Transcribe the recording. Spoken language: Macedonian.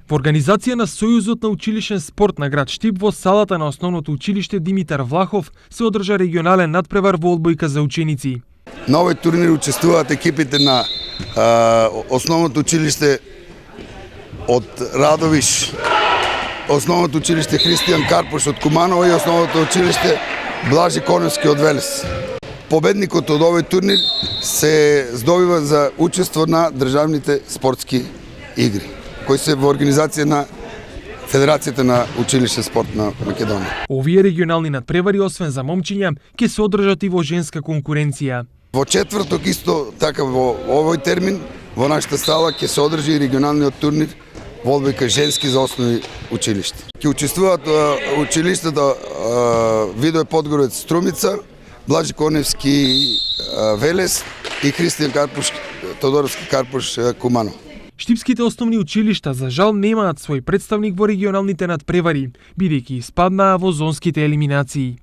Во организација на Сојузот на училишен спорт на град Штип во салата на основното училиште Димитар Влахов се одржа регионален надпревар во одбојка за ученици. На овој турнир учествуваат екипите на основното училиште од Радовиш, основното училиште Христијан Карпуш од Куманово и основното училиште Блажи Коневски од Велес. Победникот од овој турнир се здобива за учество на државните спортски игри, кои се во организација на Федерацијата на училишен спорт на Македонија. Овие регионални надпревари, освен за момчиња, ќе се одржат и во женска конкуренција. Во четврток исто така во овој термин во нашата сала ќе се одржи и регионалниот турнир во одбојка женски за основни училишта. Ќе учествуваат училиштата Видое Подгорец Струмица, Блажи Коневски Велес и Христијан Карпуш Тодоровски Карпуш Куманово. Штипските основни училишта за жал немаат свој представник во регионалните надпревари, бидејќи испаднаа во зонските елиминации.